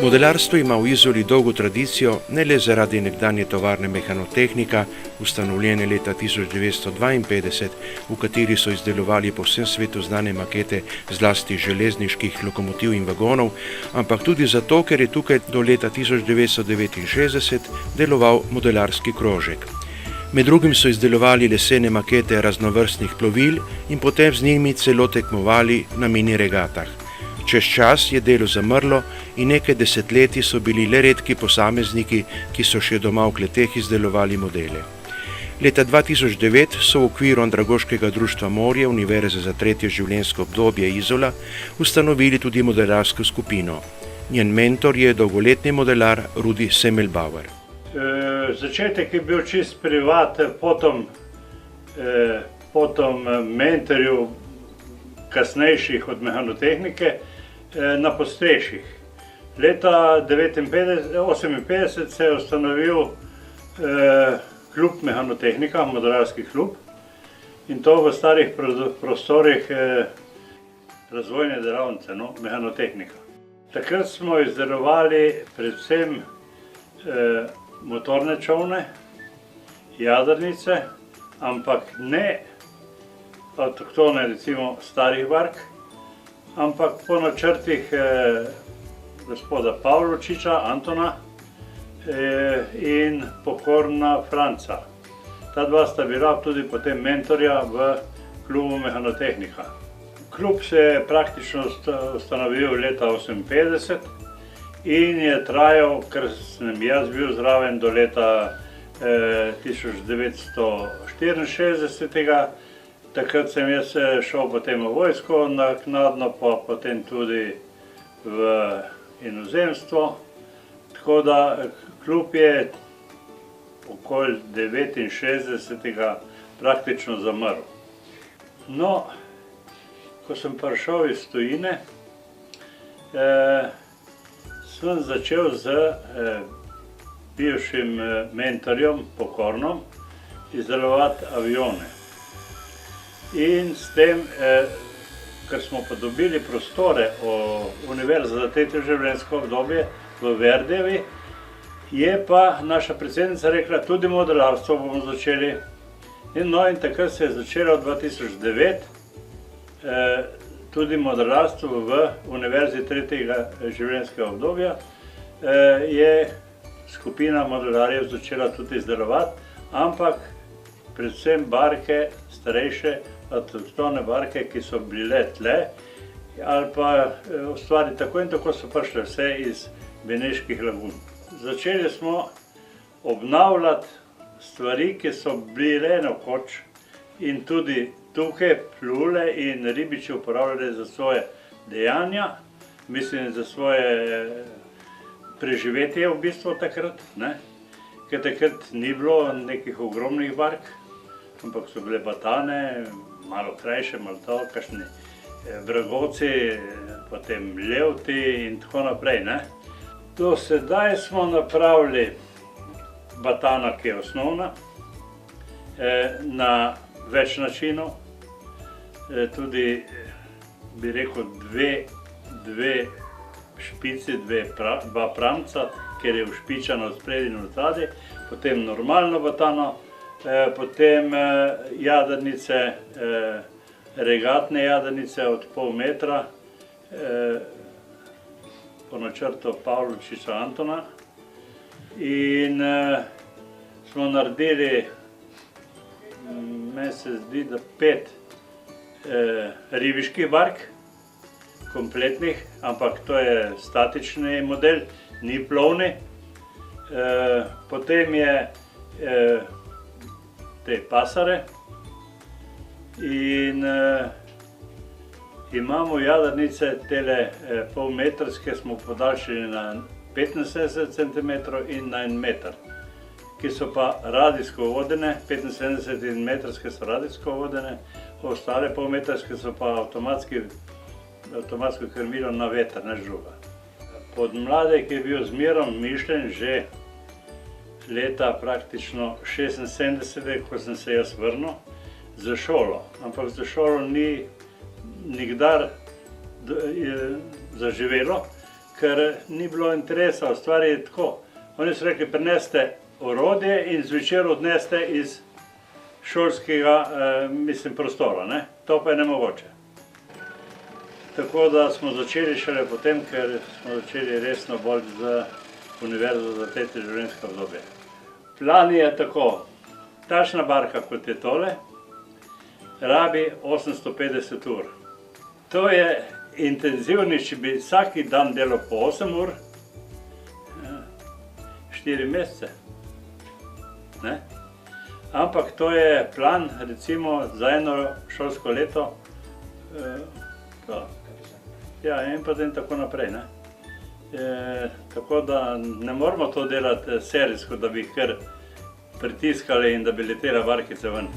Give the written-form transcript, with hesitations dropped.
Modelarstvo ima v Izoli dolgo tradicijo, ne le zaradi nekdanje tovarne Mehanotehnika, ustanovljene leta 1952, v kateri so izdelovali po vsem svetu znane makete zlasti železniških lokomotiv in vagonov, ampak tudi zato, ker je tukaj do leta 1969 deloval modelarski krožek. Med drugim so izdelovali lesene makete raznovrstnih plovil in potem z njimi celo tekmovali na mini regatah. Čez čas je delo zamrlo in nekaj desetletij so bili le redki posamezniki, ki so še doma v kleteh izdelovali modele. Leta 2009 so v okviru Andragoškega društva Morje Univerze za tretje življenjsko obdobje Izola ustanovili tudi modelarsko skupino. Njen mentor je dolgoletni modelar Rudi Semmelbauer. Začetek je bil čist privat, potom mentorju kasnejših od Mehanotehnike na podstrešjih. Leta 1958 se je ustanovil klub Mehanotehnika, modelarski klub, in to v starih prostorih razvojne delavnice, Mehanotehnika. Takrat smo izdelovali predvsem motorne čolne, jadrnice, ampak ne avtohtone, recimo starih bark, ampak po načrtih gospoda Pavločiča, Antona in Pokorna Franca. Ta dva sta bila tudi potem mentorja v klubu Mehanotehnika. Klub se je praktično ustanovil leta 1958 in je trajal, ker sem jaz bil zraven, do leta 1964. Takrat sem jaz šel potem v vojsko, naknadno pa potem tudi v inozemstvo. Tako da klub je okoli 69. praktično zamrl. No, ko sem prišel iz tujine, sem začel z bivšim mentorjem Pokornom izdelovati avione. In s tem, ker smo pa dobili prostore Univerze za tretje življenjsko obdobje v Verdevi, je pa naša predsednica rekla, tudi modelarstvo bomo začeli. In takrat se je začelo 2009 tudi modelarstvo v Univerzi tretjega življenjskega obdobja. Je skupina modelarjev začela tudi izdelovati, ampak predvsem barke, starejše, avtohtone barke, ki so bile tle, ali pa ustvariti tako in tako so prišle vse iz Beneških lagun. Začeli smo obnavljati stvari, ki so bile nekoč in tudi tukaj plule in ribiči uporabljali za svoje dejanja, mislim za svoje preživetje v bistvu takrat, ker takrat ni bilo nekih ogromnih bark, ampak so bile batane, malo krajše, malo to, kakšni vragovci, potem levti in tako naprej. Do sedaj smo napravili batana, ki je osnovna, na več načinov, tudi bi rekel dve špici, dva pramca, ker je ušpičano spredaj in odzadaj, potem normalno batano, potem jadrnice, regatne jadrnice od pol metra, po načrtu Pavločiča Antona, in smo naredili, meni se zdi, da 5 ribiških bark, kompletnih, ampak to je statični model, ni plovni. Potem je te pasare in imamo jadrnice, tele polmetrske smo podaljšali na 75 cm in na 1 meter, ki so pa radijsko vodene, 75 in metrske so radijsko vodene, ostale polmetrske so pa avtomatsko krmilo na veter, nič druga. Podmladek je bil zmerom mišljen že leta praktično 76, ko sem se jaz vrnil, za šolo. Ampak za šolo ni nikdar zaživelo, ker ni bilo interesa, stvar je tako. Oni so rekli, prineste orodje in zvečer odneste iz šolskega, prostora, ne? To pa je nemogoče. Tako da smo začeli šele potem, ker smo začeli resno bolj z Univerzo za tretje življenjsko obdobje. Plan je tako, takšna barka kot je tole, rabi 850 ur. To je intenzivni, če bi vsaki dan delal po 8 ur, 4 mesece. Ne? Ampak to je plan, recimo, za eno šolsko leto, ja, in potem tako naprej, ne. Tako da ne moramo to delati serijsko, da bi kar pritiskali in da bi letela barkica ven.